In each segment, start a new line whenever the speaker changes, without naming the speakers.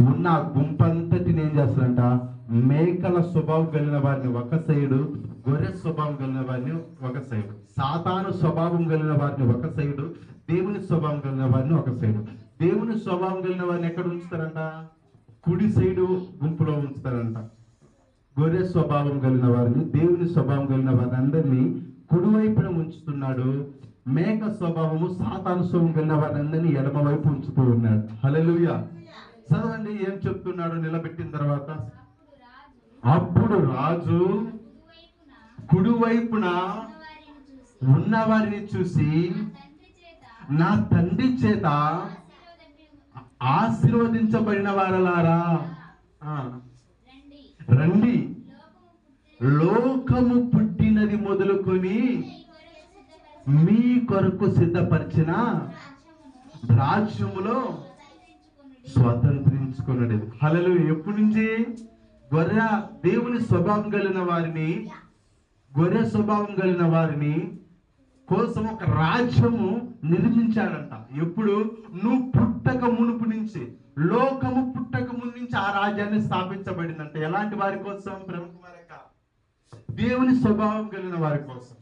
ఉన్న గుంపంతటిని ఏం చేస్తాడంట, మేకల స్వభావం కలిగిన వారిని ఒక సైడు, గొర్రె స్వభావం కలిగిన వారిని ఒక సైడు, సాతాను స్వభావం కలిగిన వారిని ఒక సైడు, దేవుని స్వభావం కలిగిన వారిని ఒక సైడు. దేవుని స్వభావం కలిగిన వారిని ఎక్కడ ఉంచుతారంట, కుడి సైడు గుంపులో ఉంచుతారంట. గొర్రె స్వభావం కలిగిన వారిని, దేవుని స్వభావం కలిగిన వారిని అందరినీ కుడివైపున ఉంచుతున్నాడు. మేక స్వభావము, సాతాను స్వభావం కలిగిన వారిని అందరినీ ఎడమ వైపు ఉంచుతూ ఉన్నాడు. హల్లెలూయా. చదవండి ఏం చెప్తున్నాడు నిలబెట్టిన తర్వాత. అప్పుడు రాజు కుడివైపున ఉన్నవారిని చూసి, నా తండ్రి చేత ఆశీర్వదించబడిన వారలారా, రండి, లోకము పుట్టినది మొదలుకొని మీ కొరకు సిద్ధపరిచిన రాజ్యములో స్వతంత్రించుకున్నది. హల్లెలూయా. ఎప్పటి నుంచి? గొర్రె దేవుని స్వభావం కలిగిన వారిని, గొర్రె స్వభావం కలిగిన వారిని కోసం ఒక రాజ్యము నిర్మించాడంట. ఎప్పుడు? నువ్వు పుట్టక మునుపు నుంచి, లోకము పుట్టక ముందు నుంచి ఆ రాజ్యాన్ని స్థాపించబడిందంట. ఎలాంటి వారి కోసం? దేవుని స్వభావం కలిగిన వారి కోసం,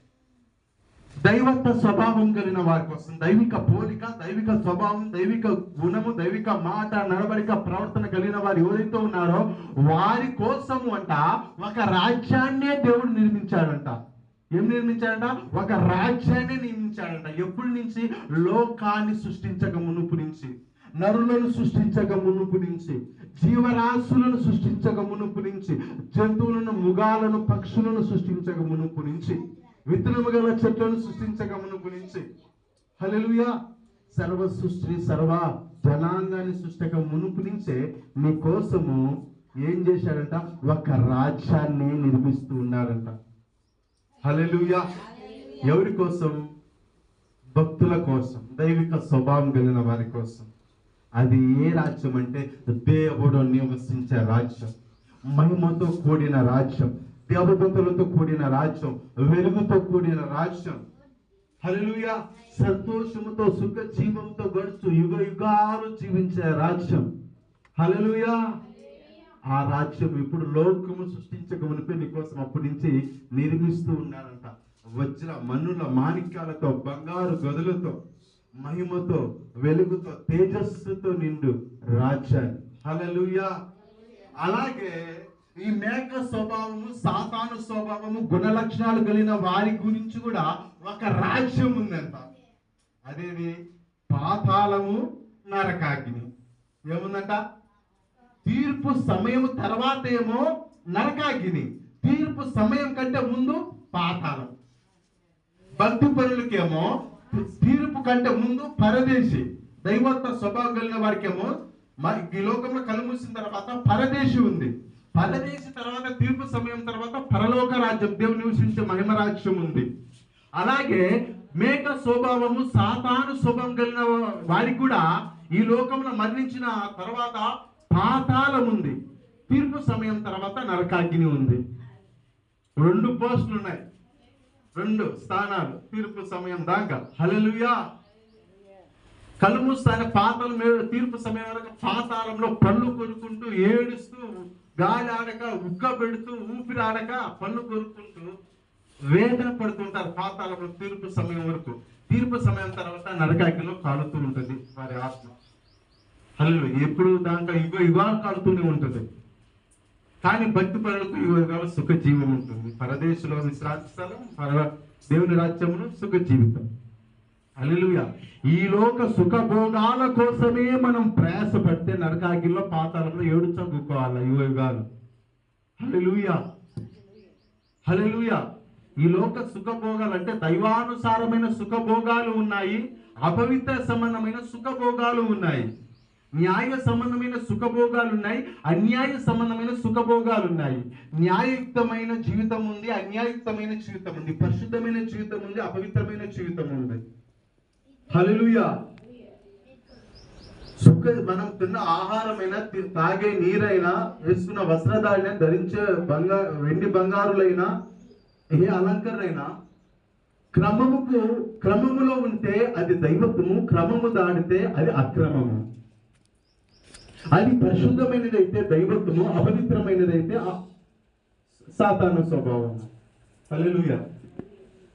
దైవత్వ స్వభావం కలిగిన వారి కోసం, దైవిక పోలిక, దైవిక స్వభావం, దైవిక గుణము, దైవిక మాట, నడవడిక, ప్రవర్తన కలిగిన వారు ఎవరైతే ఉన్నారో వారి కోసము అంట ఒక రాజ్యాన్నే దేవుడు నిర్మించాడంట. ఏం నిర్మించాడంట? ఒక రాజ్యాన్ని నిర్మించాడంట. ఎప్పటి నుంచి? లోకాన్ని సృష్టించక మునుపు నుంచి, నరులను సృష్టించక మునుపు నుంచి, జీవరాశులను సృష్టించక మునుపు నుంచి, జంతువులను, మృగాలను, పక్షులను సృష్టించక మునుపు నుంచి, విత్తనము గల చెట్లను సృష్టించక మునుపు నుంచి, హల్లెలూయా, సర్వ సృష్టి, సర్వ జనాంగాన్ని సృష్టించక మునుపు నుంచే నీ కోసము ఏం చేశాడంట? ఒక రాజ్యాన్ని నిర్మిస్తూ ఉన్నాడంట. హల్లెలూయా. ఎవరి కోసం? భక్తుల కోసం, దైవిక స్వభావం కలిగిన వారి కోసం. అది ఏ రాజ్యం అంటే దేవుడు నివసించే రాజ్యం, మహిమతో కూడిన రాజ్యం, దేవదూతలతో కూడిన రాజ్యం, వెలుగుతో కూడిన రాజ్యం. హల్లెలూయా. సంతోషముతో, సుఖ జీవంతో గడుస్తూ యుగ యుగాలు జీవించే రాజ్యం. హల్లెలూయా. ఆ రాజ్యం ఇప్పుడు లోకము సృష్టించక మునిపే నీకోసం అప్పటి నుంచి నిర్మిస్తూ ఉన్నాడంట. వజ్ర మన్నుల మాణిక్యాలతో, బంగారు గదులతో, మహిమతో, వెలుగుతో, తేజస్సుతో నిండు రాజ్యాన్ని. హల్లెలూయా. అలాగే ఈ మేక స్వభావము, సాతాను స్వభావము, గుణ లక్షణాలు కలిగిన వారి గురించి కూడా ఒక రాజ్యం ఉందంట. అదేది? పాతాళము, నరకాగ్ని. ఏముందంట? తీర్పు సమయం తర్వాత ఏమో నరకాగ్ని, తీర్పు సమయం కంటే ముందు పాతాళం. భక్తి పరులకేమో తీర్పు కంటే ముందు పరదేశి, దైవత్వ స్వభావం కలిగిన వారికేమో ఈ లోకంలో కలుమూసిన తర్వాత పరదేశి ఉంది. పరదేశి తర్వాత, తీర్పు సమయం తర్వాత పరలోక రాజ్యం, దేవుని నివసించే మహిమ రాజ్యం ఉంది. అలాగే మేక స్వభావము, సాతాను స్వభావం కలిగిన వారికి కూడా ఈ లోకంలో మరణించిన తర్వాత పాతాళం ఉంది. తీర్పు సమయం తర్వాత నరకాగ్ని ఉంది. 2 పోస్టులు ఉన్నాయి, 2 స్థానాలు తీర్పు సమయం దాకా. హల్లెలూయా. కలుమూస్తానే పాతాళం, తీర్పు సమయం వరకు పాతాళంలో పళ్ళు కొరుకుంటూ, ఏడుస్తూ, గాలి ఆడక, ఉక్క పెడుతూ, ఊపిరి ఆడక, పళ్ళు కొరుకుంటూ వేదన పడుతుంటారు పాతాళంలో తీర్పు సమయం వరకు. తీర్పు సమయం తర్వాత నరకాగ్నిలో కాలుతూ ఉంటుంది వారి ఆత్మ. హల్లెలూయా. ఎప్పుడు దాంట్లో యుగాలు కాలుతూనే ఉంటుంది. కానీ భక్తి పరులకు యుగాలు సుఖ జీవం ఉంటుంది. పరదేశంలో విశ్రాంతి స్థలం, దేవుని రాజ్యంలో సుఖ జీవితం. హల్లెలూయా. ఈ లోక సుఖభోగాల కోసమే మనం ప్రయాసపడితే నరకాగ్నిలో, పాతాళంలో ఏడుచా కూకోవాలి యుగాలు. హల్లెలూయా. హల్లెలూయా. ఈ లోక సుఖభోగాలు అంటే దైవానుసారమైన సుఖభోగాలు ఉన్నాయి, అపవిత్ర సంబంధమైన సుఖభోగాలు ఉన్నాయి, న్యాయ సంబంధమైన సుఖభోగాలు ఉన్నాయి, అన్యాయ సంబంధమైన సుఖభోగాలు ఉన్నాయి. న్యాయయుక్తమైన జీవితం ఉంది, అన్యాయయుక్తమైన జీవితం ఉంది, పరిశుద్ధమైన జీవితం ఉంది, అపవిత్రమైన జీవితం ఉంది. హల్లెలూయా. మనం తిన్న ఆహారమైనా, తాగే నీరైనా, వేసుకున్న వస్త్రధారిన, ధరించే వెండి బంగారులైనా, ఏ అలంకరైనా క్రమములో ఉంటే అది దైవత్వము, క్రమము దాటితే అది అక్రమము. అది పరిశుద్ధమైనదైతే దైవత్వము, అపవిత్రమైనదైతే సాతాను స్వభావం. హల్లెలూయా.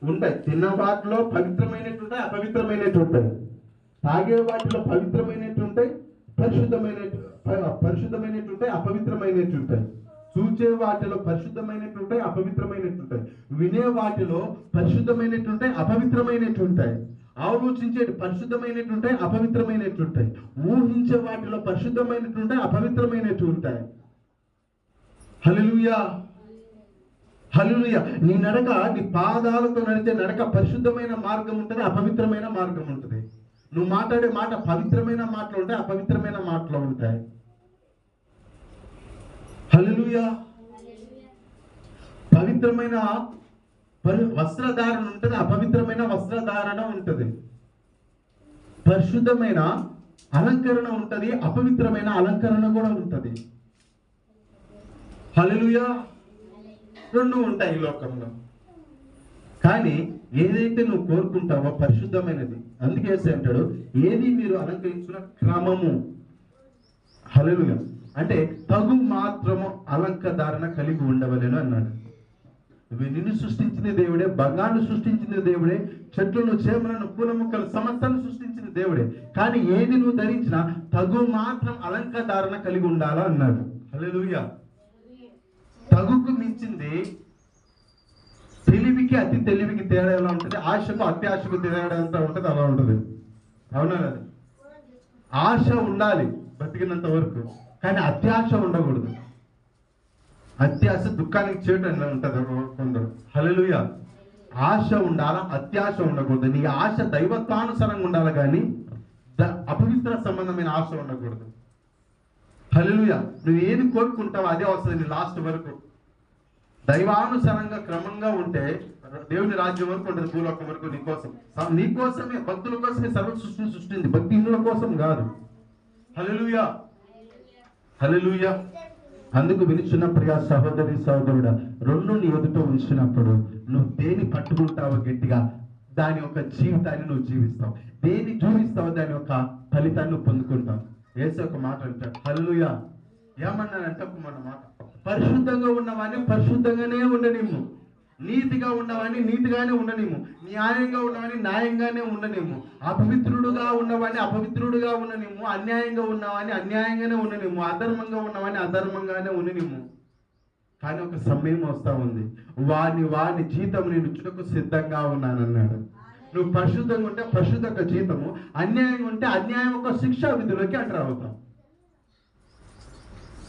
ఉంటాయి, తిన్న వాటిలో పవిత్రమైనట్టు ఉంటాయి, అపవిత్రమైనట్టు ఉంటాయి. తాగే వాటిలో పవిత్రమైనట్టు ఉంటాయి, పరిశుద్ధమైనట్టు ఉంటాయి, అపవిత్రమైనట్టు ఉంటాయి. చూచే వాటిలో పరిశుద్ధమైనట్టు ఉంటాయి, అపవిత్రమైనట్టు ఉంటాయి. వినే వాటిలో పరిశుద్ధమైనట్టు ఉంటాయి, అపవిత్రమైనట్టు ఉంటాయి. ఆలోచించేది పరిశుద్ధమైనట్టు ఉంటాయి, అపవిత్రమైనట్టు ఉంటాయి. ఊహించే వాటిలో పరిశుద్ధమైనట్టు ఉంటాయి, అపవిత్రమైనట్టు ఉంటాయి. హల్లెలూయా, హల్లెలూయా. నీ నడక, నీ పాదాలతో నడిచే నడక పరిశుద్ధమైన మార్గం ఉంటుంది, అపవిత్రమైన మార్గం ఉంటుంది. నువ్వు మాట్లాడే మాట పవిత్రమైన మాటలు ఉంటాయి, అపవిత్రమైన మాటలు ఉంటాయి. హల్లెలూయా. పవిత్రమైన వస్త్రధారణ ఉంటుంది, అపవిత్రమైన వస్త్రధారణ ఉంటుంది. పరిశుద్ధమైన అలంకరణ ఉంటుంది, అపవిత్రమైన అలంకరణ కూడా ఉంటుంది. హల్లెలూయా. రెండు ఉంటాయి ఈ లోకంలో. కానీ ఏదైతే నువ్వు కోరుకుంటావో పరిశుద్ధమైనది. అందుకే అంటాడు, ఏది మీరు అలంకరించిన క్రమము. హల్లెలూయా. అంటే తగు మాత్రము అలంకరణ కలిగి ఉండవలేను అన్నాడు. నిన్ను సృష్టించిన దేవుడే, బంగారు సృష్టించిన దేవుడే, చెట్లను, చేమలను, పూల మొక్కలు సమస్తాన్ని సృష్టించిన దేవుడే. కానీ ఏది నువ్వు ధరించినా తగు మాత్రం అలంకరణ కలిగి ఉండాలా అన్నాడు. హల్లెలూయా. తగుకు మించింది తెలివికి, అతి తెలివికి తేడా ఎలా ఉంటుంది, ఆశకు అత్యాశకు తేడా ఎంత ఉంటుంది, అలా ఉంటుంది. అవునా కదా? ఆశ ఉండాలి బతికినంత వరకు, కానీ అత్యాశ ఉండకూడదు. అత్యాశ దుఃఖానికి చేటు అని ఉంటుంది కొందరు. హల్లెలూయా. ఆశ ఉండాలా, అత్యాశ ఉండకూడదు. నీ ఆశ దైవత్వానుసారంగా ఉండాలి, కానీ అపవిత్ర సంబంధమైన ఆశ ఉండకూడదు. హల్లెలూయా. నువ్వు ఏది కోరుకుంటావో అదే వస్తుంది నీ లాస్ట్ వరకు. దైవానుసారంగా క్రమంగా ఉంటే దేవుని రాజ్యం వరకు ఉంటుంది, భూలోకం వరకు. నీకోసమే, భక్తుల కోసమే సర్వ సృష్టిని సృష్టింది, భక్తిహీనుల కోసం కాదు. హల్లెలూయా, హల్లెలూయా. అందుకు వినిచున్న ప్రియ సహోదరి సహోదరుడా, రెండు నీ ఎదుట ఉంచినప్పుడు నువ్వు దేని పట్టుకుంటావో గట్టిగా, దాని యొక్క జీవితాన్ని నువ్వు జీవిస్తావు. దేని జీవిస్తావో దాని యొక్క ఫలితాన్ని నువ్వు పొందుకుంటావు. యేసు ఒక మాట అంటాడు. హల్లెలూయా. ఏమన్నానంటే మన మాట, పరిశుద్ధంగా ఉన్నవాడిని పరిశుద్ధంగానే ఉండనిమ్ము, నీతిగా ఉన్నవాడిని నీతిగానే ఉండనిమ్ము, న్యాయంగా ఉన్నవాడిని న్యాయంగానే ఉండనిమ్ము, అపవిత్రుడుగా ఉన్నవాడిని అపవిత్రుడుగా ఉండనిమ్ము, అన్యాయంగా ఉన్నవాడిని అన్యాయంగానే ఉండనిమ్ము, అధర్మంగా ఉన్నవాడిని అధర్మంగానే ఉండనిమ్ము. కానీ ఒక సమయం వస్తా ఉంది, వాని జీతం నేను ఇచ్చుటకు సిద్ధంగా ఉన్నానన్నాడు. నువ్వు పరిశుద్ధంగా ఉంటే పరిశుద్ధ యొక్క జీతము, అన్యాయంగా ఉంటే అన్యాయం యొక్క శిక్షా విధులకి అంటారు అవుతాం.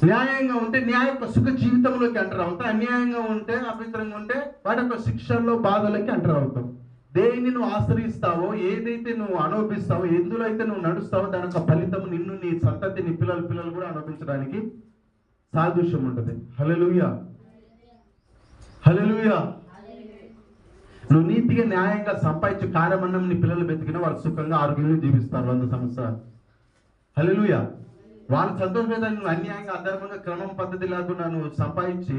న్యాయంగా ఉంటే న్యాయ యొక్క సుఖ జీవితంలోకి అంటారు అవుతాం. అన్యాయంగా ఉంటే, అపవిత్రంగా ఉంటే వాటి యొక్క శిక్షల్లో బాధలకి అంటారు అవుతాం. దేన్ని నువ్వు ఆశ్రయిస్తావో, ఏదైతే నువ్వు అనుభవిస్తావో, ఎందులో అయితే నువ్వు నడుస్తావో దాని యొక్క ఫలితం నిన్ను, నీ సంతతి, నీ పిల్లలు కూడా అనుభవించడానికి సాదృశ్యం ఉంటుంది. హల్లెలూయా, హల్లెలూయా. నువ్వు నీతిగా న్యాయంగా సంపాదించే కార్యమన్నం నీ పిల్లలు బతికినా వాళ్ళు సుఖంగా ఆరోగ్యంగా జీవిస్తారు 100 సంవత్సరాలు. హల్లెలూయా. వాళ్ళ సంతోషంగా నువ్వు అన్యాయంగా అధర్మంగా క్రమం పద్ధతి లేకుండా నువ్వు సంపాదించి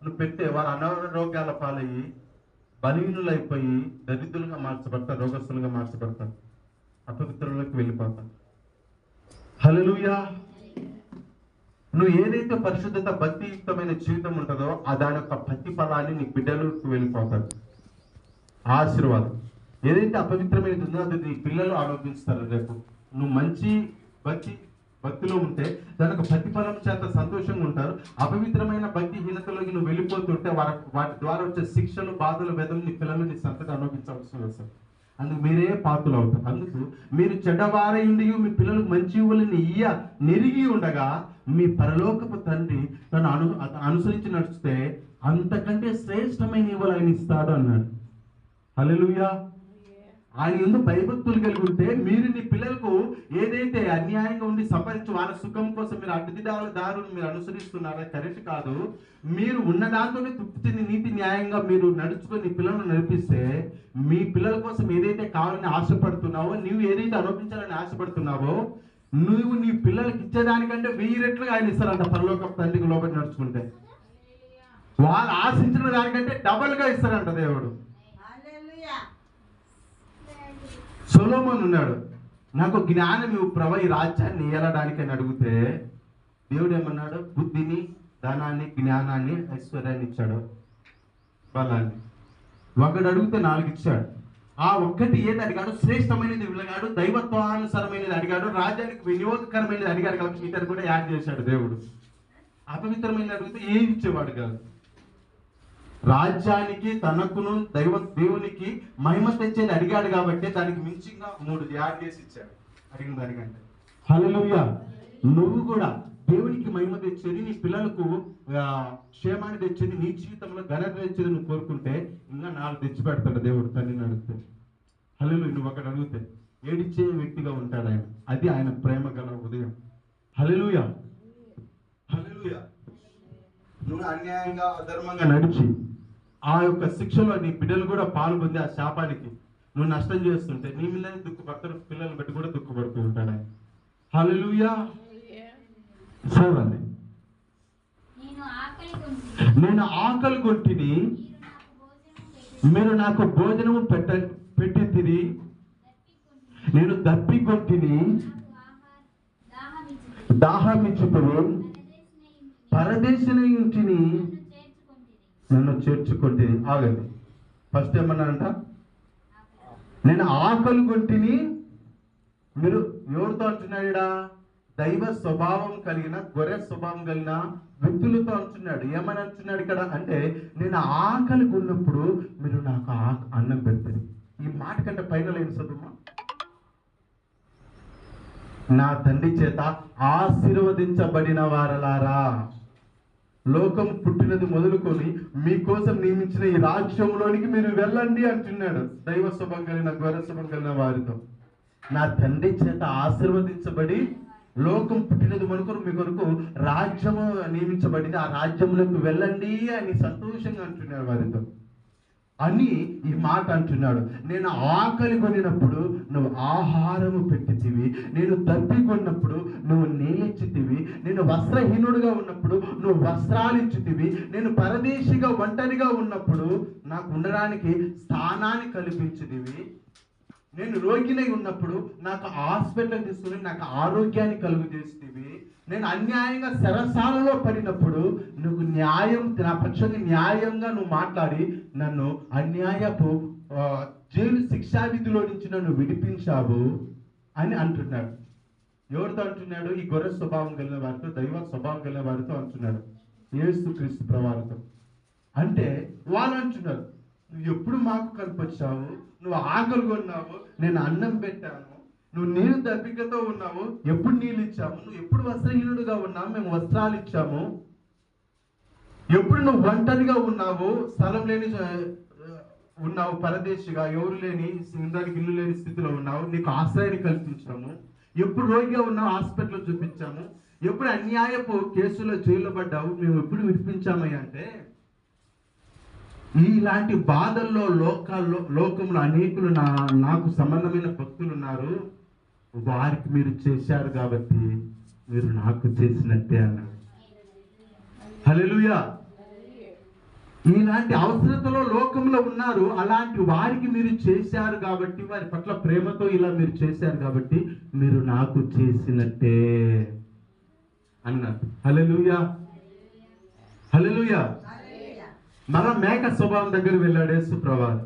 నువ్వు పెడితే వారు అనారోగ్యాల పాలయ్యి బలహీనులు అయిపోయి దరిద్రులుగా మార్చబడతారు, రోగస్తులుగా మార్చబడతారు, అపవిత్రులకు వెళ్ళిపోతారు. హల్లెలూయా. నువ్వు ఏదైతే పరిశుద్ధత, భక్తియుక్తమైన జీవితం ఉంటుందో దాని యొక్క ప్రతిఫలాన్ని నీ బిడ్డలకు వెళ్ళిపోతారు. ఆశీర్వాదం. ఏదైతే అపవిత్రమైనది ఉందో అది నీ పిల్లలు ఆరోపిస్తారు. రేపు నువ్వు మంచి భక్తిలో ఉంటే దానికి ప్రతిఫలం చేత సంతోషంగా ఉంటారు. అపవిత్రమైన భక్తిహీనతలోకి నువ్వు వెళ్ళిపోతుంటే వాటి ద్వారా వచ్చే శిక్షలు, బాధలు, వేదనలు నీ పిల్లలు, నీ సంతతి అనుభవించాల్సి వస్తుంది. అందుకు మీరే పాత్రలు అవుతారు. అందుకు మీరు చెడ్డవారై ఉండి మీ పిల్లలకు మంచి ఇవ్వలని నెరిగి ఉండగా మీ పరలోకపు తండ్రి తను అనుసరించి నడిస్తే అంతకంటే శ్రేష్టమైన ఇవ్వలు ఆయన ఇస్తాడు అన్నాడు. హల్లెలూయా. ఆయన యందు భయభక్తులు కలిగి ఉంటే మీరు నీ పిల్లలకు ఏదైతే అన్యాయంగా ఉండి సంపాదించి వాళ్ళ సుఖం కోసం మీరు దారులు మీరు అనుసరిస్తున్నారో కరెక్ట్ కాదు. మీరు ఉన్న దాంతోనే తృప్తి, నీతి న్యాయంగా మీరు నడుచుకొని నీ పిల్లలను నడిపిస్తే మీ పిల్లల కోసం ఏదైతే కావాలని ఆశపడుతున్నావో, నువ్వు ఏదైతే అనుభవించాలని ఆశపడుతున్నావో, నువ్వు నీ పిల్లలకి ఇచ్చేదానికంటే 1000 రెట్లు ఆయన ఇస్తారంట పరలోక తండ్రికి లోపలి నడుచుకుంటే. వాళ్ళు ఆశించిన దానికంటే డబల్ గా ఇస్తారంట దేవుడు. సొలొమోను ఉన్నాడు, నాకు జ్ఞానం ఇవ్వు ప్రభు ఈ రాజ్యాన్ని ఏలడానికి అని అడిగితే దేవుడు ఏమన్నాడు? బుద్ధిని, ధనాన్ని, జ్ఞానాన్ని, ఐశ్వర్యాన్ని ఇచ్చాడు, బలాన్ని. ఒకడు అడిగితే 4 ఇచ్చాడు. ఆ ఒక్కటి ఏది అడిగాడు? శ్రేష్టమైనది అడిగాడు, దైవత్వానుసరమైనది అడిగాడు, రాజ్యానికి వినియోగకరమైనది అడిగాడు. కాబట్టి ఇతను కూడా యాడ్ చేశాడు దేవుడు. అపవిత్రమైనది అడిగితే ఏమి ఇచ్చేవాడు కాదు. రాజ్యానికి, తనకును, దేవునికి మహిమ తెచ్చేది అడిగాడు కాబట్టి దానికి మించిగా 3 యాడ్ చేసి ఇచ్చాడు అడిగిన దానికంటే. హల్లెలూయా. నువ్వు కూడా దేవునికి మహిమ తెచ్చేది, నీ పిల్లలకు క్షేమాన్ని తెచ్చేది, నీ జీవితంలో ఘనత తెచ్చేది నువ్వు కోరుకుంటే ఇంకా 4 తెచ్చి పెడతాడు దేవుడు తండ్రిని అడిగితే. హల్లెలూయా. నువ్వు ఒకటి అడిగితే ఏడిచ్చే వ్యక్తిగా ఉంటాడు ఆయన. అది ఆయన ప్రేమ గల ఉదయం. హల్లెలూయా. హల్లెలూయా. నువ్వు అన్యాయంగా, అధర్మంగా నడిచి ఆ యొక్క శిక్షలో నీ బిడ్డలు కూడా పాల్పొంది ఆ శాపానికి నువ్వు నష్టం చేస్తుంటే నీ మీదనే దుఃఖపడతాడు, పిల్లల్ని బట్టి కూడా దుఃఖపడుతూ ఉంటాడు ఆయన. హల్లెలూయా. చదవండి. నేను ఆకలి కొంటిని, మీరు నాకు భోజనము పెట్టితిరి, నేను దప్పి కొంటిని, దాహమిచ్చుతురు, పరదేశిని ఇంటిని నన్ను చేర్చుకుంటే. ఆగండి. ఫస్ట్ ఏమన్నారంట? నేను ఆకలి కొంటిని. మీరు ఎవరితో అంటున్నాడా? దైవ స్వభావం కలిగిన, గొర్రె స్వభావం కలిగిన వ్యక్తులతో అంటున్నాడు. ఏమని అంటున్నాడు ఇక్కడ అంటే, నేను ఆకలి ఉన్నప్పుడు మీరు నాకు అన్నం పెడతారు. ఈ మాట కంటే పైన లేని చదువు. నా తండ్రి చేత ఆశీర్వదించబడిన వారలారా, లోకం పుట్టినది మొదలుకొని మీకోసం నియమించిన ఈ రాజ్యంలోనికి మీరు వెళ్ళండి అంటున్నాడు. దైవ స్వభావం కలిగిన, గొర్రె స్వభావం కలిగిన వారితో. నా తండ్రి చేత ఆశీర్వదించబడి, లోకం పుట్టినది మొదలుకొని మీ కొరకు రాజ్యము నియమించబడింది, ఆ రాజ్యంలోకి వెళ్ళండి అని సంతోషంగా అంటున్నాడు వారితో అని ఈ మాట అంటున్నాడు. నేను ఆకలి కొనినప్పుడు నువ్వు ఆహారము పెట్టితివి, నేను దప్పి కొన్నప్పుడు నువ్వు నీళ్ళిచ్చితివి, నేను వస్త్రహీనుడుగా ఉన్నప్పుడు నువ్వు వస్త్రాలు ఇచ్చితివి, నేను పరదేశిగా ఒంటరిగా ఉన్నప్పుడు నాకు ఉండడానికి స్థానాన్ని కల్పించితివి, నేను రోగినై ఉన్నప్పుడు నాకు హాస్పిటల్ తీసుకుని నాకు ఆరోగ్యాన్ని కలుగు చేస్తేవి, నేను అన్యాయంగా సరసాలలో పడినప్పుడు నువ్వు న్యాయం, నా పక్షంగా న్యాయంగా నువ్వు మాట్లాడి నన్ను అన్యాయపు జైలు శిక్షా విధిలో నుంచి నన్ను విడిపించావు అని అంటున్నాడు. ఎవరితో అంటున్నాడు? ఈ గొర్రె స్వభావం కలిగిన వారితో, దైవ స్వభావం కలిగిన వారితో అంటున్నాడు, యేసుక్రీస్తు ప్రభువుతో. అంటే వాళ్ళు అంటున్నారు, నువ్వు ఎప్పుడు మాకు కనిపించావు, నువ్వు ఆకలి కొన్నావు, నేను అన్నం పెట్టాను, నువ్వు నీరు దప్పికతో ఉన్నావు, ఎప్పుడు నీళ్ళు ఇచ్చాము, నువ్వు ఎప్పుడు వస్త్రహీనుడుగా ఉన్నావు, మేము వస్త్రాలు ఇచ్చాము, ఎప్పుడు నువ్వు ఒంటరిగా ఉన్నావు, స్థలం లేని ఉన్నావు, పరదేశిగా ఎవరు లేని, ఉండడానికి ఇల్లు లేని స్థితిలో ఉన్నావు, నీకు ఆశ్రయాన్ని కల్పించాము, ఎప్పుడు రోగిగా ఉన్నావు, హాస్పిటల్లో చూపించాము, ఎప్పుడు అన్యాయపు కేసులో జైల్లో పడ్డావు, మేము ఎప్పుడు విడిపించామయ్యా అంటే, ఇలాంటి బాధల్లో లోకంలో అనేకులు నాకు సంబంధమైన భక్తులు ఉన్నారు, వారికి మీరు చేశారు కాబట్టి మీరు నాకు చేసినట్టే అన్నాడు. హల్లెలూయా. ఇలాంటి అవసరతలో లోకంలో ఉన్నారు, అలాంటి వారికి మీరు చేశారు కాబట్టి, వారి పట్ల ప్రేమతో ఇలా మీరు చేశారు కాబట్టి మీరు నాకు చేసినట్టే అన్నారు. హల్లెలూయా. హల్లెలూయా. మళ్ళా మేక స్వభావం దగ్గర వెళ్ళాడు యేసు ప్రభువు.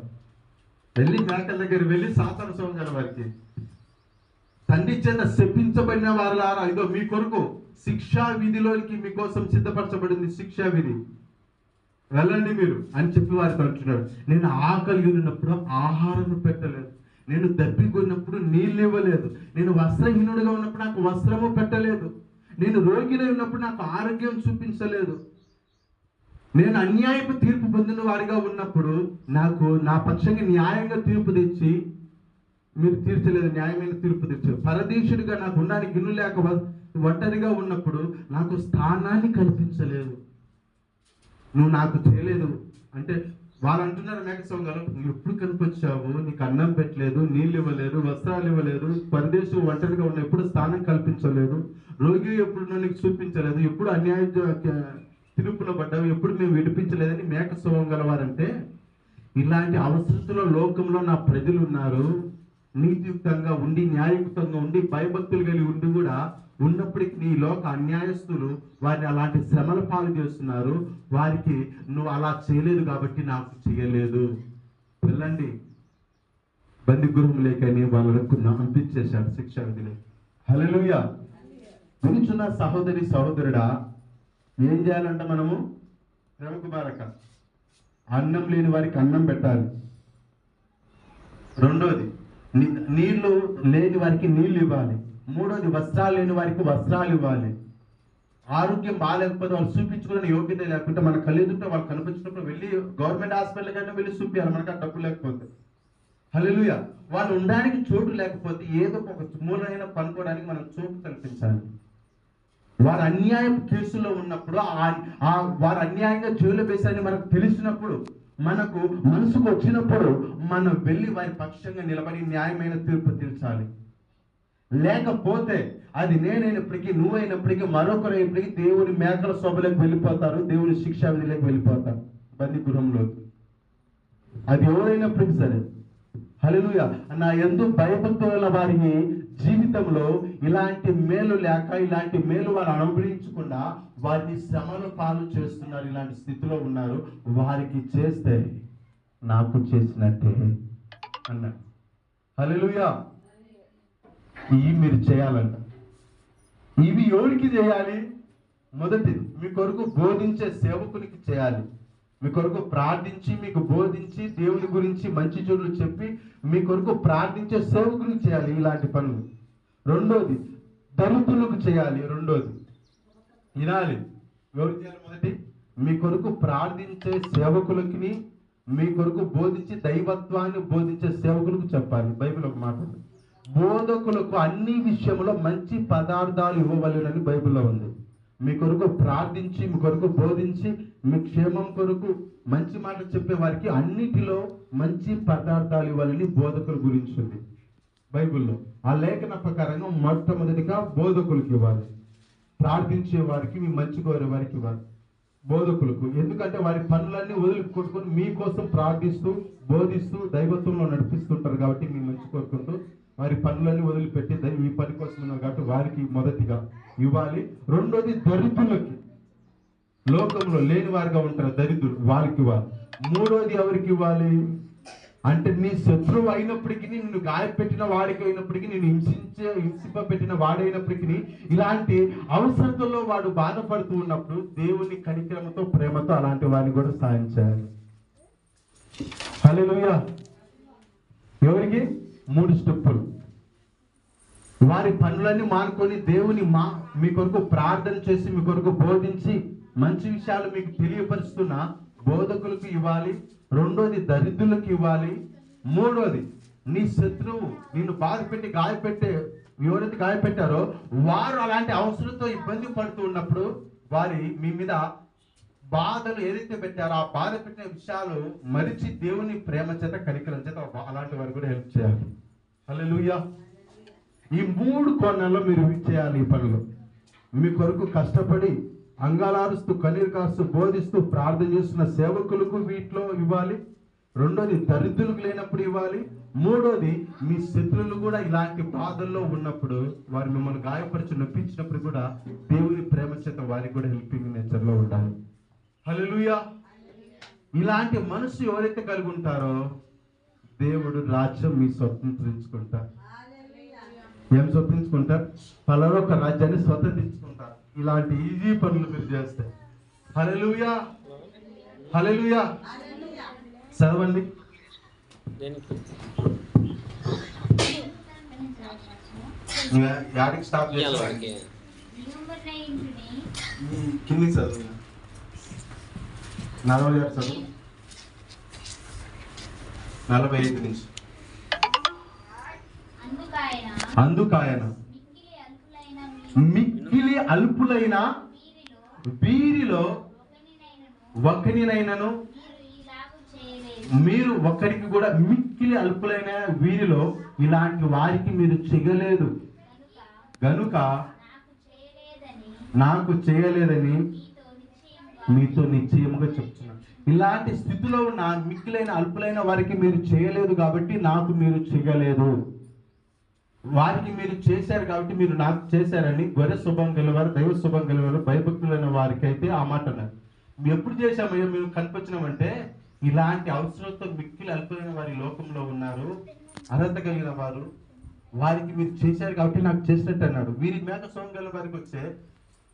వెళ్ళి మేకల దగ్గర వెళ్ళి సాతాను స్వభావం గల వారికి, తండ్రి చేత శపించబడిన వారులారా, ఇదో మీ కొరకు శిక్షా విధిలోనికి మీకోసం సిద్ధపరచబడింది శిక్షా విధి, వెళ్ళండి మీరు అని చెప్పి వారితో అంటున్నాడు. నేను ఆకలి ఉన్నప్పుడు ఆహారం పెట్టలేదు, నేను దప్పికొన్నప్పుడు నీళ్ళు ఇవ్వలేదు, నేను వస్త్రహీనుడిగా ఉన్నప్పుడు నాకు వస్త్రము పెట్టలేదు, నేను రోగిలో ఉన్నప్పుడు నాకు ఆరోగ్యం చూపించలేదు, నేను అన్యాయపు తీర్పు పొందిన వారిగా ఉన్నప్పుడు నాకు నా పక్షంగా న్యాయంగా తీర్పు తెచ్చి మీరు తీర్చలేదు, న్యాయమైన తీర్పు తెచ్చారు, పరదేశుడిగా నాకు ఉండడానికి ఇల్లు లేక ఒంటరిగా ఉన్నప్పుడు నాకు స్థానాన్ని కల్పించలేదు, నువ్వు నాకు చేయలేదు అంటే వాళ్ళు అంటున్నారు మేకస్వామి గారు, నువ్వు ఎప్పుడు కనిపించావు, నీకు అన్నం పెట్టలేదు, నీళ్ళు ఇవ్వలేదు, వస్త్రాలు ఇవ్వలేదు, పరదేశం ఒంటరిగా ఉన్న ఎప్పుడు స్థానం కల్పించలేదు, రోగి ఎప్పుడు నీకు చూపించలేదు, ఎప్పుడు అన్యాయ తీర్పులో పడ్డావు, ఎప్పుడు మేము విడిపించలేదని మేక స్వభావం గలవారంటే, ఇలాంటి అవసరతలో లోకంలో నా ప్రజలు ఉన్నారు, నీతియుక్తంగా ఉండి న్యాయయుక్తంగా ఉండి భయభక్తులు కలిగి ఉండి కూడా ఉన్నప్పటికీ నీ లోక అన్యాయస్తులు వారిని అలాంటి శ్రమల పాలు చేస్తున్నారు. వారికి నువ్వు అలా చేయలేదు కాబట్టి నాకు చేయలేదు. వెళ్ళండి బంది గృహం లేకని వాళ్ళకు పంపించేశాడు శిక్ష విధిని. హల్లెలూయా. వినుచున్న సహోదరి సహోదరుడా, ఏం చేయాలంట మనము? శ్రమకు బారక అన్నం లేని వారికి అన్నం పెట్టాలి. రెండోది నీళ్లు లేని వారికి నీళ్లు ఇవ్వాలి. మూడోది వస్త్రాలు లేని వారికి వస్త్రాలు ఇవ్వాలి. ఆరోగ్యం బాగాలేకపోతే వాళ్ళు చూపించుకునే యోగ్యత లేకుంటే మన కళ్ళెదుట వాళ్ళు కనిపించినప్పుడు వెళ్ళి గవర్నమెంట్ హాస్పిటల్ కంటే వెళ్ళి చూపించాలి, మనకు డబ్బు లేకపోతే. హల్లెలూయా. వాళ్ళు ఉండడానికి చోటు లేకపోతే ఏదో ఒక మూలైన పనుకోవడానికి మనం చోటు కల్పించాలి. వారు అన్యాయం కేసులో ఉన్నప్పుడు వారు అన్యాయంగా జైలు వేశారని మనకు తెలిసినప్పుడు, మనకు మనసుకు వచ్చినప్పుడు మనం వెళ్ళి వారి పక్షంగా నిలబడి న్యాయమైన తీర్పు తీర్చాలి. లేకపోతే అది నేనైనప్పటికీ నువ్వైనప్పటికీ మరొకరైనప్పటికీ దేవుని మేకల శోభలోకి వెళ్ళిపోతారు, దేవుని శిక్షా విధిలోకి వెళ్ళిపోతారు, బందీ గృహంలోకి. అది ఎవరైనప్పటికీ సరే. హల్లెలూయా. నా యందు భయభక్తుల వారికి జీవితంలో ఇలాంటి మేలు లేక, ఇలాంటి మేలు వారు అనుభవించకుండా వారిని శ్రమల పాలు చేస్తున్నారు, ఇలాంటి స్థితిలో ఉన్నారు. వారికి చేస్తే నాకు చేసినట్టే అన్నాడు. హల్లెలూయా. ఇవి మీరు చేయాలంట. ఇవి ఎవరికి చేయాలి? మొదటిది మీ కొరకు బోధించే సేవకునికి చేయాలి. మీ కొరకు ప్రార్థించి మీకు బోధించి దేవుని గురించి మంచి చెడులు చెప్పి మీ కొరకు ప్రార్థించే సేవకునికి చేయాలి ఇలాంటి పనులు. రెండోది దళితులకు చేయాలి. రెండోది వినాలి. ఎవరు చేయాలి? మొదటి మీ కొరకు ప్రార్థించే సేవకులకి, మీ కొరకు బోధించి దైవత్వాన్ని బోధించే సేవకులకు చెప్పాలి. బైబిల్ ఒక మాట ఉంది, బోధకులకు అన్ని విషయంలో మంచి పదార్థాలు ఇవ్వవలెనని బైబిల్లో ఉంది. మీ కొరకు ప్రార్థించి మీ కొరకు బోధించి మీ క్షేమం కొరకు మంచి మాట చెప్పే వారికి అన్నిటిలో మంచి పదార్థాలు ఇవ్వాలని బోధకుల గురించి ఉంది బైబిల్లో. ఆ లేఖన ప్రకారంగా మొట్టమొదటిగా బోధకులకు ఇవ్వాలి. ప్రార్థించే వారికి, మీ మంచి కోరే వారికి ఇవ్వాలి బోధకులకు. ఎందుకంటే వారి పనులన్నీ వదిలికొట్టుకొని మీకోసం ప్రార్థిస్తూ బోధిస్తూ దైవత్వంలో నడిపిస్తుంటారు కాబట్టి మీ మంచి కోరుకుంటూ వారి పనులన్నీ వదిలిపెట్టి ఈ పని కోసం ఉన్నారు కాబట్టి వారికి మొదటిగా ఇవ్వాలి. రెండోది దరిద్రులకి, లోకంలో లేని వారిగా ఉంటారు దరిద్రులు, వారికి ఇవ్వాలి. మూడోది ఎవరికి ఇవ్వాలి అంటే నీ శత్రువు అయినప్పటికీ, నిన్ను గాయపెట్టిన వాడికి అయినప్పటికీ, నేను హింసింపబెట్టిన వాడైనప్పటికీ, ఇలాంటి అవసరతల్లో వాడు బాధపడుతూ ఉన్నప్పుడు దేవుని కనికరంతో ప్రేమతో అలాంటి వారిని కూడా సాయం చేయాలి. హల్లెలూయా. ఎవరికి? 3 స్టెప్పులు. వారి పనులన్నీ మానుకొని దేవుని మీ కొరకు ప్రార్థన చేసి మీ కొరకు బోధించి మంచి విషయాలు మీకు తెలియపరుస్తున్న బోధకులకు ఇవ్వాలి. రెండోది దరిద్రులకు ఇవ్వాలి. మూడోది నీ శత్రువు నిన్ను బాధ పెట్టి ఎవరైతే గాయపెట్టారో వారు అలాంటి అవసరంతో ఇబ్బంది పడుతూ ఉన్నప్పుడు మీ మీద బాధలు ఏదైతే పెట్టారో ఆ బాధ పెట్టిన విషయాలు మరిచి దేవుని ప్రేమ చేత కనికరం చేత అలాంటి వారు కూడా హెల్ప్ చేయాలి. హల్లెలూయా. ఈ 3 కోణాల్లో మీరు చేయాలి ఈ పనులు. మీ కొరకు కష్టపడి అంగాలారుస్తూ కన్నీరు కాస్తూ బోధిస్తూ ప్రార్థన చేస్తున్న సేవకులకు వీటిలో ఇవ్వాలి. రెండోది దరిద్రులకు లేనప్పుడు ఇవ్వాలి. మూడోది మీ శత్రువులు కూడా ఇలాంటి బాధల్లో ఉన్నప్పుడు వారు మిమ్మల్ని గాయపరిచి నొప్పించినప్పుడు కూడా దేవుని ప్రేమ చేత వారికి కూడా హెల్పింగ్ నేచర్లో ఉండాలి. హల్లెలూయా. ఇలాంటి మనసు ఎవరైతే కలిగి ఉంటారో దేవుడు రాజ్యం మీ స్వతంత్రించుకుంటారు. ఏం స్వతంత్రించుకుంటారు? పలారొక రాజ్యాన్ని స్వతంత్రించుకుంటారు. ఇలాంటి ఈజీ పనులు మీరు చేస్తే. హల్లెలూయా. హల్లెలూయా. చదవండి. యాడికి స్టాప్ చేయాలి? కింది చదువు 46 చదువు 45 నుంచి. అందుకాయన మిక్కిలి అల్పులైన వీరిలో ఒకరినైనను మీరు ఒకరికి కూడా మిక్కిలి అల్పులైన వీరిలో ఇలాంటి వారికి మీరు చేయలేదు గనుక నాకు చేయలేదని మీతో నిశ్చయముగా చెప్తున్నాను. ఇలాంటి స్థితిలో ఉన్న మిక్కిలైన అల్పులైన వారికి మీరు చేయలేదు కాబట్టి నాకు మీరు చేయలేదు. వారికి మీరు చేశారు కాబట్టి మీరు నాకు చేశారని గొర్రె శుభం గెలవారు, దైవ శుభం గెలవారు, భయభక్తులైన వారికి అయితే ఆ మాట అన్నారు. మేము ఎప్పుడు చేశామయ్యో మేము కనిపించినామంటే, ఇలాంటి అవసరంతో మిక్కిలి అల్పులైన వారి లోకంలో ఉన్నారు, అర్హత కలిగిన వారు, వారికి మీరు చేశారు కాబట్టి నాకు చేసినట్టు అన్నాడు. వీరి మేక శుభం గెలిన వారికి వచ్చే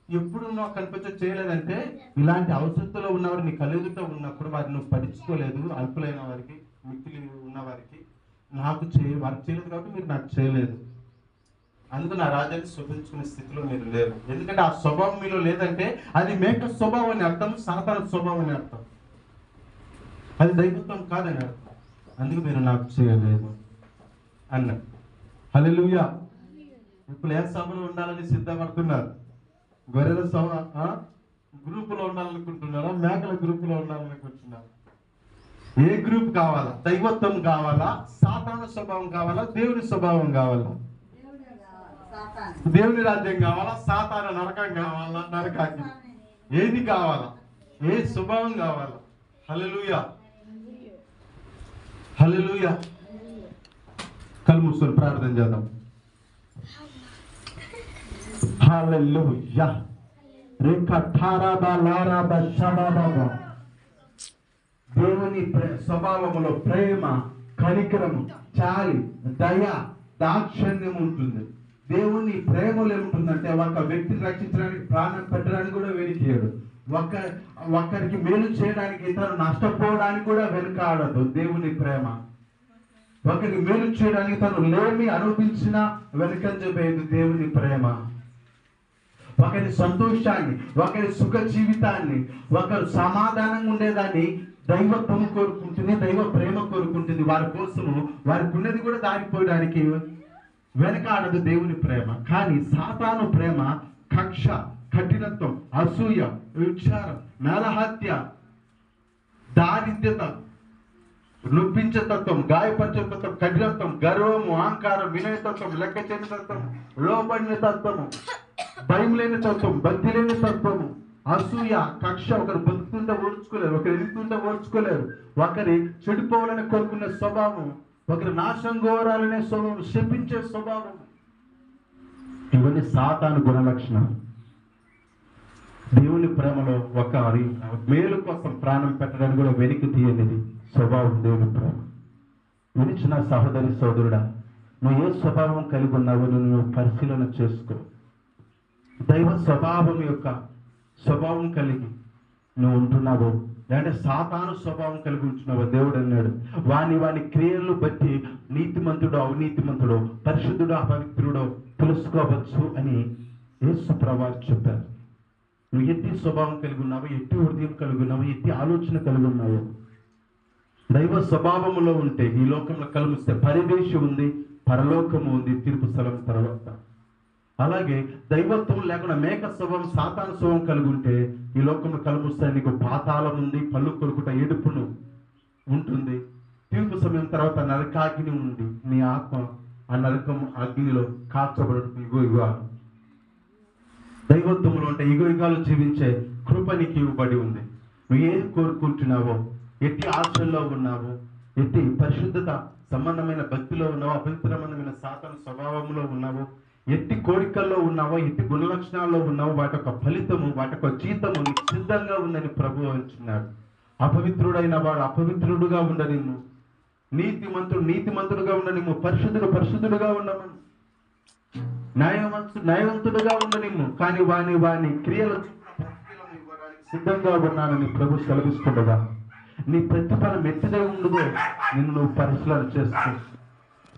ఎప్పుడు నాకు కనిపించ చేయలేదంటే, ఇలాంటి అవసరంలో ఉన్నవారు నీ కళ్ళెదుట ఉన్నప్పుడు వారిని నువ్వు పట్టించుకోలేదు. అల్పులైన వారికి, మిక్కిలి ఉన్న వారికి నాకు వారికి చేయలేదు కాబట్టి మీరు నాకు చేయలేదు. అందుకు నా రాజ్యాన్ని శోభించుకునే స్థితిలో మీరు లేరు. ఎందుకంటే ఆ స్వభావం మీలో లేదంటే అది మేక స్వభావం అని అర్థం, సాతాన స్వభావం అని అర్థం, అది దైవత్వం కాదని అర్థం. అందుకు మీరు నాకు చేయలేదు అన్నాడు. హల్లెలూయా. ఇప్పుడు ఏ సభలో ఉండాలని సిద్ధపడుతున్నారు? గొర్రెల సభ గ్రూపులో ఉండాలనుకుంటున్నారా? మేకల గ్రూపులో ఉండాలనుకుంటున్నారా? ఏ గ్రూప్ కావాలా? దైవత్వం కావాలా? సాతాను స్వభావం కావాలా? దేవుని స్వభావం కావాలా? దేవుని రాజ్యం కావాలా? సాతాను నరకం కావాలా? నరకాన్ని ఏది కావాలా? ఏ స్వభావం కావాలా? హల్లెలూయా, హల్లెలూయా. కళ్ళు మూసుకొని ప్రార్థన చేద్దాం. హల్లెలూయా. దేవుని స్వభావములో ప్రేమ, కనికరము, చాలి, దయ, దాక్షణ్యం ఉంటుంది. దేవుని ప్రేమలో ఏముంటుందంటే ఒక వ్యక్తిని రక్షించడానికి, ప్రాణం పెట్టడానికి కూడా వెనుకీయడు. ఒకరికి మేలు చేయడానికి, ఇతరు నష్టపోవడానికి కూడా వెనుకాడదు. దేవుని ప్రేమ ఒకరికి మేలు చేయడానికి తను లేమి అనుభవించినా వెనుకంజబోయేది దేవుని ప్రేమ. ఒకరి సంతోషాన్ని, ఒకరి సుఖ జీవితాన్ని, ఒకరు సమాధానంగా ఉండేదాన్ని దైవత్వం కోరుకుంటుంది, దైవ ప్రేమ కోరుకుంటుంది. వారి కోసము వారికి ఉన్నది కూడా దారిపోయడానికి వెనకాడదు దేవుని ప్రేమ. కానీ సాతాను ప్రేమ కక్ష, కఠినత్వం, అసూయ, విచారం, మేళహత్య, దారిద్ర్యత, నొప్పించే తత్వం, గాయపరిచే తత్వం, కఠినత్వం, గర్వము, అహంకారం, వినయతత్వం, లెక్క చేయని తత్వం, లోబడిన తత్వము, భయం లేని తత్వం, భక్తి లేని తత్వము, అసూయ, కక్ష. ఒకరు బతుకుతుంటే ఓర్చుకోలేరు, ఒకరు ఎదుగుతుంటే ఓర్చుకోలేరు, ఒకరి చెడిపోవాలని కోరుకునే స్వభావం, ఒకరి నాశనం కోరాలనే స్వభావం, శపించే స్వభావం. ఇవన్నీ సాతాను గుణ లక్షణాలు. దేవుని ప్రేమలో ఒకరి మేలు కోసం ప్రాణం పెట్టడానికి కూడా వెనక్కి తీయనిది స్వభావం దేవుని ప్రేమ. వినిచిన సహోదరి సోదరుడా, నువ్వు ఏ స్వభావం కలిగి ఉన్నావో నువ్వు పరిశీలన చేసుకో. దైవ స్వభావం కలిగి నువ్వు ఉంటున్నావు, లేదంటే సాతాను స్వభావం కలిగి ఉంటున్నావు. దేవుడు అన్నాడు, వాని క్రియలను బట్టి నీతిమంతుడో అవినీతిమంతుడో, పరిశుద్ధుడో అపవిత్రుడో తెలుసుకోవచ్చు అని యేసు ప్రభువు చెప్పారు. నువ్వు ఎట్టి స్వభావం కలిగి ఉన్నావు, ఎట్టి హృదయం కలిగి ఉన్నావు, ఎట్టి ఆలోచన కలిగి ఉన్నావు. దైవ స్వభావములో ఉంటే ఈ లోకంలో కలుస్తే పరివేశం ఉంది, పరలోకము ఉంది, తీర్పు స్థలం తర్వాత. అలాగే దైవత్వం లేకుండా మేక స్వభావం, సాతాను స్వభావం కలిగి ఉంటే ఈ లోకంలో కలుస్తే నీకు పాతాళం ఉంది, పళ్ళు కొరుకుట, ఏడుపును ఉంటుంది. తీర్పు సమయం తర్వాత నరకాగ్ని ఉంది, నీ ఆత్మ ఆ నరకం అగ్నిలో కాల్చబడుతుంది. ఇగో దైవత్వంలో ఉంటే యుగాలు జీవించే కృప నీకు ఇవ్వబడి ఉంది. నువ్వు ఏది కోరుకుంటున్నావో, ఎట్టి ఆశల్లో ఉన్నావో, ఎట్టి పరిశుద్ధత సంబంధమైన భక్తిలో ఉన్నావో, అపవిత్రమైన సాతాను స్వభావంలో ఉన్నావో, ఎట్టి కోరికల్లో ఉన్నావో, ఎట్టి గుణ లక్షణాల్లో ఉన్నావో, వాటి యొక్క ఫలితము, వాటి యొక్క జీతము నీకు సిద్ధంగా ఉందని ప్రభువు అంటున్నాడు. అపవిత్రుడైన వాడు అపవిత్రుడుగా ఉండనిమ్ము, నీతిమంతుడుగా ఉండనిమ్ము, పరిశుద్ధుడుగా ఉండమని, న్యాయవంతుడుగా ఉండనిమ్ము, కానీ వాని క్రియలు సిద్ధంగా ఉన్నానని ప్రభు సెలవిస్తుండగా నీ ప్రతిఫలం ఎట్టిదే ఉండదో నిన్ను నువ్వు పరిశీలన చేసుకో.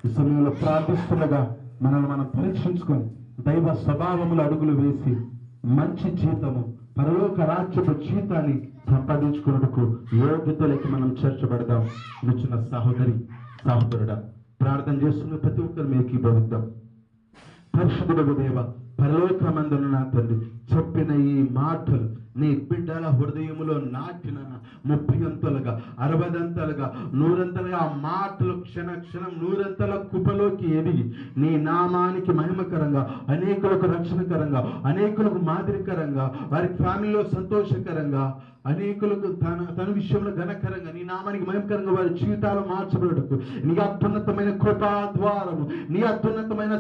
ఈ సమయంలో ప్రార్థిస్తుండగా మనం పరీక్షించుకొని దైవ స్వభావములు అడుగులు వేసి మంచి జీతము, పరలోక రాజ్యపు జీతాన్ని సంపాదించుకున్నకు యోగ్యతలకి మనం చేర్చబడదాం. నిచ్చిన సహోదరుడా, ప్రార్థన చేస్తున్న ప్రతి ఒక్కరు మీకు భవిద్దాం. పరిశుద్ధుడగు దేవ, పరలోకమందున్న నా తండ్రి, చెప్పిన ఈ మాటలు నీ బిడ్డల హృదయములో నాటిన 30 అంతలుగా 60 అంతలుగా 100 అంతలుగా ఆ మాటలు క్షణం 100 అంతల కుపలోకి ఎదిగి నీ నామానికి మహిమకరంగా, అనేకులకు రక్షణకరంగా, అనేకులకు మాదిరికరంగా, వారి ఫ్యామిలీలో సంతోషకరంగా, అనేకులకు తన విషయంలో ఘనకరంగా, నీ నామానికి మహిమకరంగా వారి జీవితాలు మార్చబడకు నీ అత్యున్నతమైన కృపా ద్వారము, నీ అత్యున్నతమైన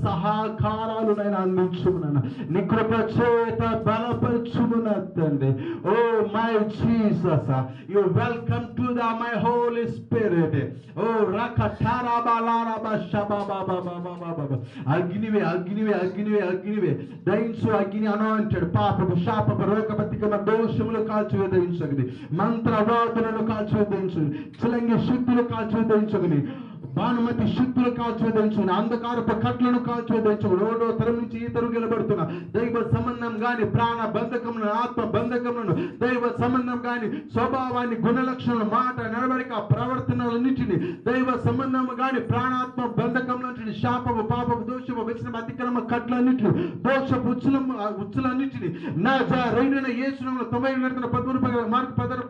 సహకారాలు నేను అందించుకున్నాను. నీ కృప చేత బలపరచుకున్న తండ్రి. Oh my Jesus, you welcome to the my Holy Spirit. ఓ అగ్నివే దయించు. అగ్ని అనాయించాడు. పాపపు శాపపు రోగపతికమ దోషములు కాల్చివేయించగని, మంత్రవాదులను కాల్చివేయించగని, చిలంగి శక్తులు కాల్చివేయించగని, భానుమతి శక్తులు కాల్చివేయించుకుని, అంధకారపు కట్లను కాల్చివేయించుకుని, రోడో తరం నుంచి ఈ తరం నిలబడుతున్న దైవ సంబంధం గాని, ప్రాణ బంధకములను, ఆత్మ బంధకములను, దైవ సంబంధం గాని, స్వభావాన్ని, గుణలక్షణాలు, మాట, నడవడిక, ప్రవర్తనలన్నింటినీ, దైవ సంబంధం గాని, ప్రాణాత్మ బంధకములన్నింటినీ, శాపము, పాపము, దోషము, వ్యసనం, అతిక్రమ కట్లన్నింటినీ, దోషపు ఉచ్చులన్నింటినీ నజరేయుడైన యేసు నామములో 90 13 మార్కు 10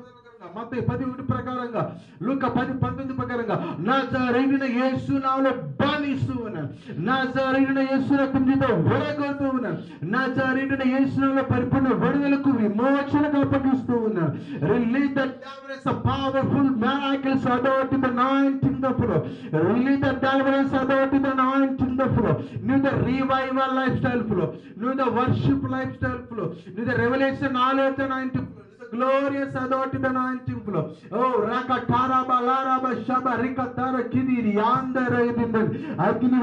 మత్తయి 10:1 ప్రకారంగా, లూకా 10:19 ప్రకారంగా నజరేయుడైన యేసు నామములో బంధిస్తూ ఉన్నాను. నజరేయుడైన యేసు రక్తముతో విడగొడుతూ ఉన్నాను. నజరేయుడైన యేసు నామములో పరిపూర్ణ విడుదలకు, విమోచనకు అప్పగిస్తూ ఉన్నాను. Release the deliverance of powerful miracles about the anointing the flow. Release the deliverance about the anointing the flow. New the revival lifestyle flow. New the worship lifestyle flow. New the revelation knowledge anointing flow. Glorious anointing anointing flow. Oh, rakatara balara bashaba rikatara kidiri andare dindan. Agni.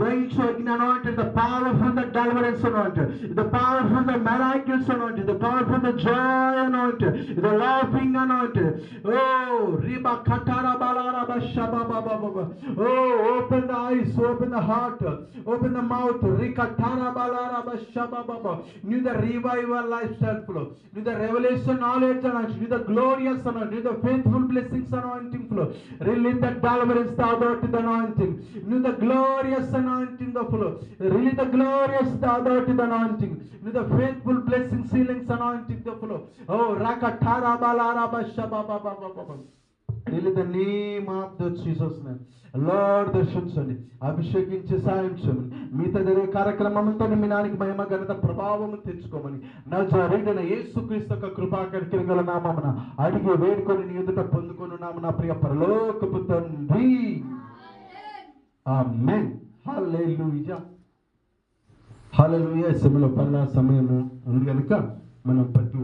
Daisho agni anointed, the powerful the deliverance anointed, the powerful the miracles anointed, the powerful the joy anointed, the laughing anointed. Oh, riba katara balara bashaba baba. Oh, open the eyes, open the heart, open the mouth. Rikatara balara bashaba baba. New the revival lifestyle flow. With the revelation knowledge anointing, with the glorious anointing, with the faithful blessings anointing flow. Release the deliverance about the anointing. With the glorious anointing the flow. Release the glorious about the anointing. With the faithful blessings, healings anointing the flow. Oh, rakatara balara bashaba baba. Release the name of the Jesus name. Lord, దర్శించండి, అభిషేకించి సాయం చేయమని, మిగతా జరిగే కార్యక్రమంతో మీ నానికి మహిమ ఘనత ప్రభావం తెచ్చుకోమని నజరేయుడైన యేసుక్రీస్తు యొక్క కృపా కనికరం గల నామమున అడిగి వేడుకొని నీ ఎదుట పొందుకొనున్నాము నా ప్రియ పరలోకపు తండ్రి. ఆమేన్. హల్లెలూయా. హల్లెలూయా. సమయంలో పర్ణ సమయము ఉంది కనుక మనం ప్రతి